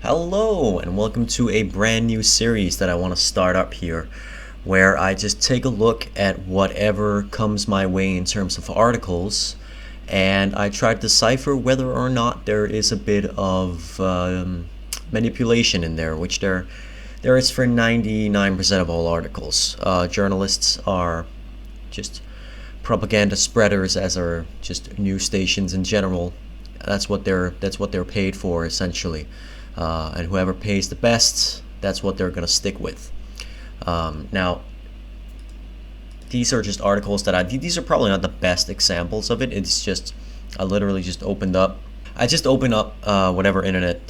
Hello, and welcome to a brand new series that I want to start up here, where I just take a look at whatever comes my way in terms of articles, and I try to decipher whether or not there is a bit of manipulation in there, which there is for 99% of all articles. Journalists are just propaganda spreaders, as are just news stations in general. That's what they're paid for, essentially, and whoever pays the best, that's what they're gonna stick with. Now, these are just articles that these are probably not the best examples of it. It's just I literally just opened up. I just open up whatever internet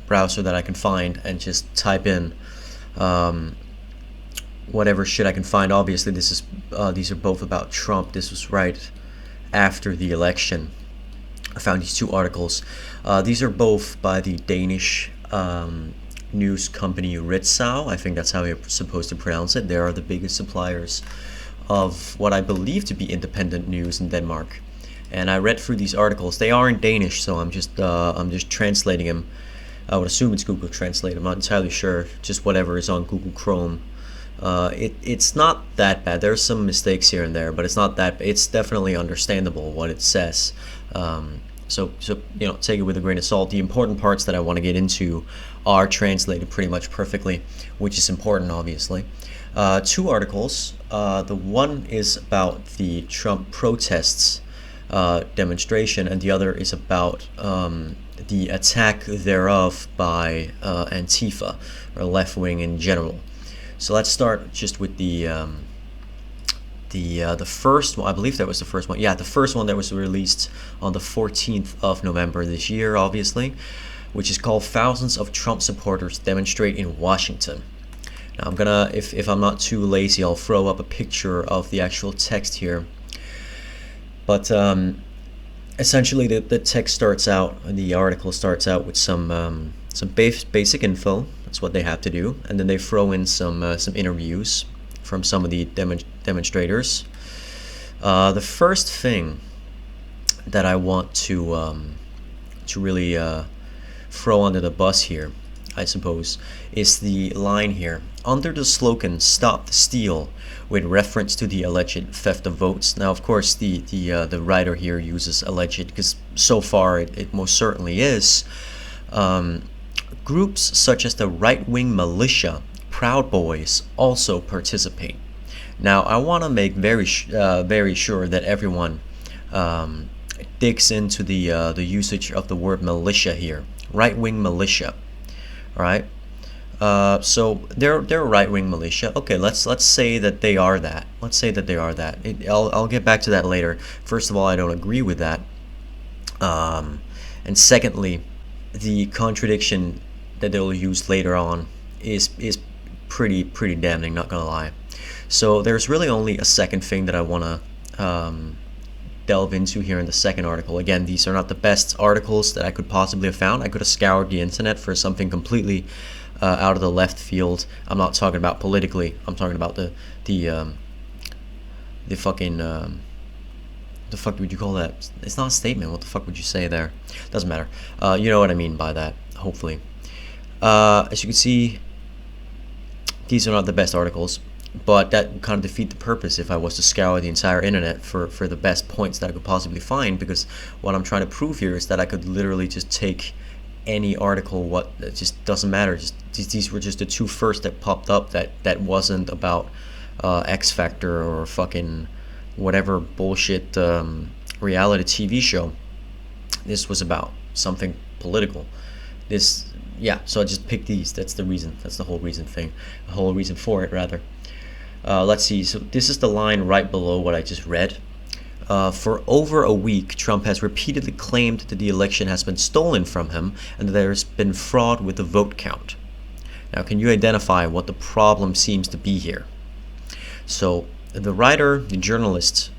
browser that I can find and just type in whatever shit I can find. Obviously, these are both about Trump. This was right after the election. I found these two articles. These are both by the Danish news company Ritzau. I think that's how you're supposed to pronounce it. They are the biggest suppliers of what I believe to be independent news in Denmark. And I read through these articles. They are in Danish, so I'm just translating them. I would assume it's Google Translate. I'm not entirely sure. Just whatever is on Google Chrome. It's not that bad. There's some mistakes here and there, but it's not that. It's definitely understandable what it says. So take it with a grain of salt. The important parts that I want to get into are translated pretty much perfectly, which is important, obviously. Two articles. The one is about the Trump protests demonstration, and the other is about the attack thereof by Antifa, or left wing in general. So let's start just with the first one. I believe that was the first one. Yeah, the first one that was released on the 14th of November this year, obviously, which is called "Thousands of Trump Supporters Demonstrate in Washington." Now, I'm gonna, if I'm not too lazy, I'll throw up a picture of the actual text here. But essentially, the text starts out, the article starts out with some basic info. That's what they have to do, and then they throw in some interviews from some of the demonstrators. The first thing that I want to really throw under the bus here, I suppose, is the line here. Under the slogan "Stop the Steal," with reference to the alleged theft of votes. Now, of course, the writer here uses alleged because so far it most certainly is. Groups such as the right-wing militia Proud Boys also participate. Now, I want to make very sure that everyone digs into the usage of the word militia here. Right-wing militia, all right? So they're right-wing militia. Okay, let's say that they are that. Let's say that they are that. I'll get back to that later. First of all, I don't agree with that. And secondly, the contradiction that they'll use later on is pretty damning, not gonna lie. So there's really only a second thing that I want to delve into here in the second article. Again, these are not the best articles that I could possibly have found. I could have scoured the internet for something completely out of the left field. I'm not talking about politically. I'm talking about the fucking the fuck would you call that? It's not a statement. What the fuck would you say there? Doesn't matter. You know what I mean by that, hopefully. As you can see, these are not the best articles, but that kind of defeat the purpose if I was to scour the entire internet for the best points that I could possibly find, because what I'm trying to prove here is that I could literally just take any article, it just doesn't matter. These were just the two first that popped up that wasn't about X Factor or fucking whatever bullshit reality TV show. This was about something political. So I just picked these. That's the reason. That's the whole reason for it, rather. Let's see. So this is the line right below what I just read. For over a week, Trump has repeatedly claimed that the election has been stolen from him and that there's been fraud with the vote count. Now, can you identify what the problem seems to be here? So the writer, the journalist,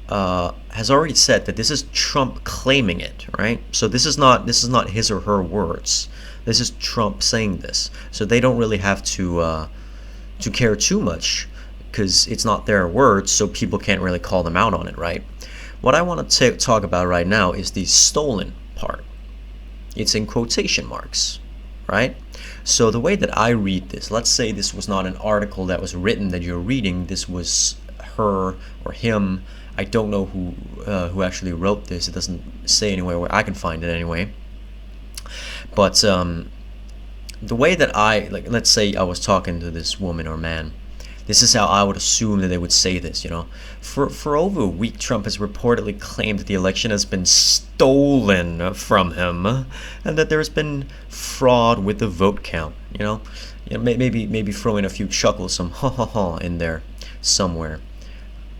has already said that this is Trump claiming it, right? So this is not his or her words. This is Trump saying this. So they don't really have to care too much, because it's not their words, so people can't really call them out on it, right? What I want to talk about right now is the stolen part. It's in quotation marks. right? So the way that I read this, let's say this was not an article that was written that you're reading. This was her or him. I don't know who actually wrote this. It doesn't say anywhere where I can find it anyway. But the way that I, like, let's say I was talking to this woman or man, this is how I would assume that they would say this, you know. For over a week, Trump has reportedly claimed that the election has been stolen from him, and that there's been fraud with the vote count. Maybe throw in a few chuckles, some ha ha ha in there somewhere.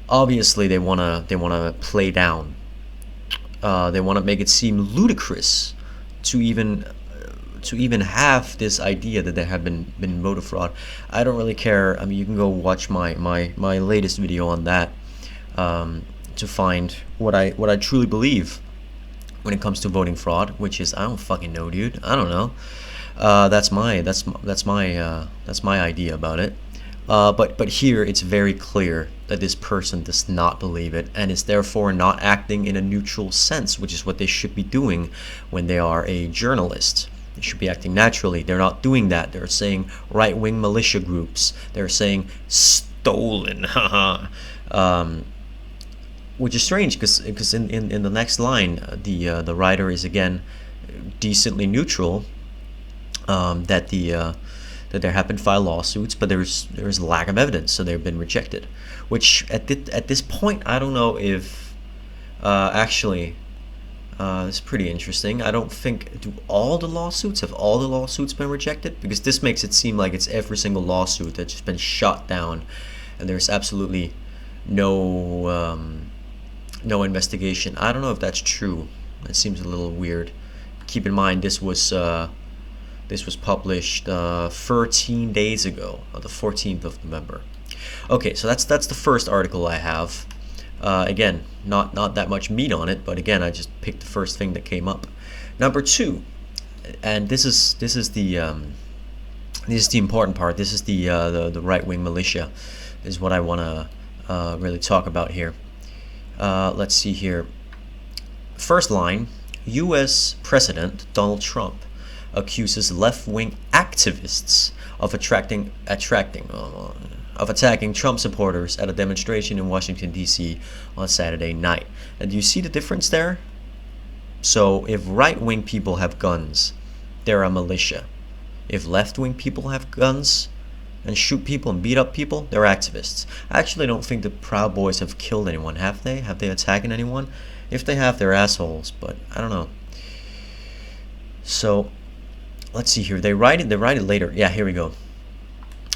Obviously, they wanna play down. They want to make it seem ludicrous to even have this idea that there have been voter fraud. I don't really care. I mean, you can go watch my latest video on that to find what I truly believe when it comes to voting fraud, which is, I don't fucking know, dude. I don't know. That's my idea about it. But here it's very clear that this person does not believe it, and is therefore not acting in a neutral sense, which is what they should be doing when they are a journalist. They should be acting naturally. They're not doing that. They're saying right-wing militia groups. They're saying stolen, which is strange because in the next line, the writer is again decently neutral. That there have been filed lawsuits, but there's lack of evidence, so they've been rejected. Which at this point, I don't know if actually. It's pretty interesting. I don't think, have all the lawsuits been rejected? Because this makes it seem like it's every single lawsuit that's just been shot down, and there's absolutely no investigation. I don't know if that's true. It seems a little weird. Keep in mind this was published 13 days ago, on the 14th of November. Okay, so that's the first article I have. Again, not that much meat on it, but again, I just picked the first thing that came up. Number 2, and this is the important part. This is the right-wing militia, is what I want to really talk about here. Let's see here. First line: U.S. President Donald Trump accuses left-wing activists of attacking Trump supporters at a demonstration in Washington, D.C. on Saturday night. And do you see the difference there? So if right-wing people have guns, they're a militia. If left-wing people have guns and shoot people and beat up people, they're activists. I actually don't think the Proud Boys have killed anyone, have they? Have they attacked anyone? If they have, they're assholes, but I don't know. So let's see here. They write it later. Yeah, here we go.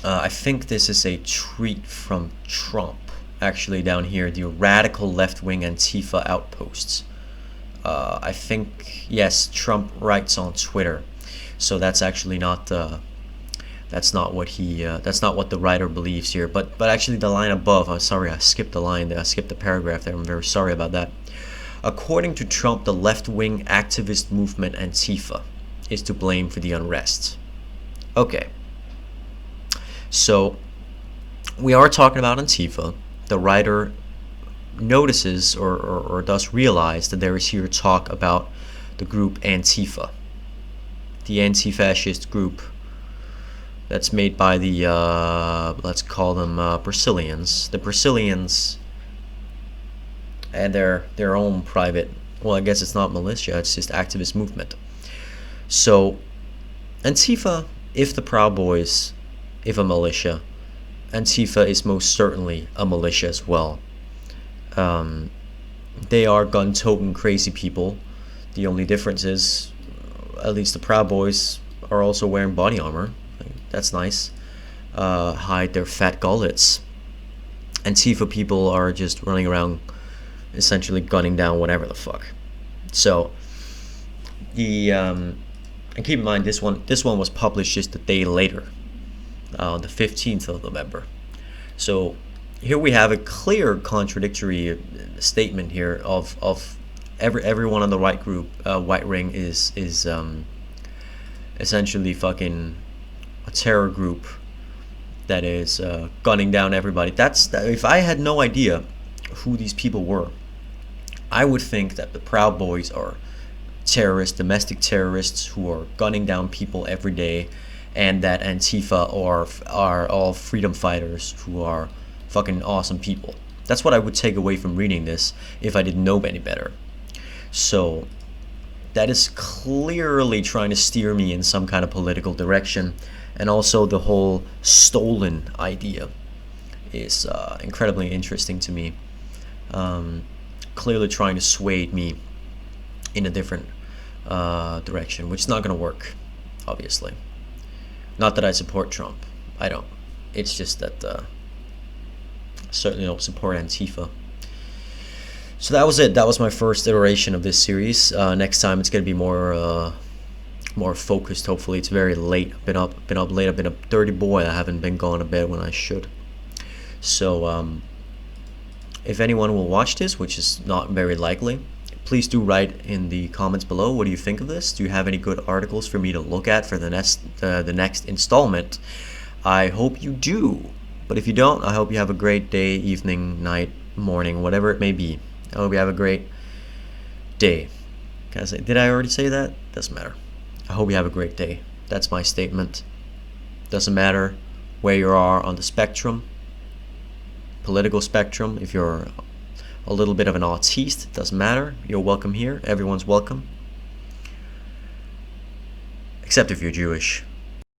I think this is a tweet from Trump, actually, down here. The radical left-wing Antifa outposts. I think, yes, Trump writes on Twitter. So that's actually not that's not what the writer believes here. But actually the line above, I'm sorry, I skipped the line there. I skipped the paragraph there. I'm very sorry about that. According to Trump, the left-wing activist movement Antifa is to blame for the unrest. Okay. So we are talking about Antifa. The writer notices or does realize that there is here talk about the group Antifa, the anti-fascist group that's made by the let's call them Brazilians. The Brazilians and their own private, well, I guess it's not militia, it's just activist movement. So Antifa, if the Proud Boys, if a militia, Antifa is most certainly a militia as well. They are gun-toting crazy people. The only difference is, at least the Proud Boys are also wearing body armor. That's nice. Hide their fat gullets. Antifa people are just running around, essentially gunning down whatever the fuck. So and keep in mind, this one was published just a day later, on the 15th of November. So here we have a clear contradictory statement here of everyone on the right group, White Ring is essentially fucking a terror group that is gunning down everybody. If I had no idea who these people were, I would think that the Proud Boys are terrorists, domestic terrorists who are gunning down people every day, and that Antifa are all freedom fighters who are fucking awesome people. That's what I would take away from reading this if I didn't know any better. So that is clearly trying to steer me in some kind of political direction, and also the whole stolen idea is incredibly interesting to me. Clearly trying to sway me in a different direction, which is not going to work, obviously. Not that I support Trump. I don't. It's just that I certainly don't support Antifa. So that was it. That was my first iteration of this series. Next time it's going to be more focused. Hopefully, it's very late. Been up late. I've been a dirty boy. I haven't been going to bed when I should. So if anyone will watch this, which is not very likely, please do write in the comments below. What do you think of this? Do you have any good articles for me to look at for the next installment? I hope you do. But if you don't, I hope you have a great day, evening, night, morning, whatever it may be. I hope you have a great day. Can I say? Did I already say that? Doesn't matter. I hope you have a great day. That's my statement. Doesn't matter where you are on the spectrum, political spectrum. If you're a little bit of an autiste, doesn't matter. You're welcome here. Everyone's welcome. Except if you're Jewish.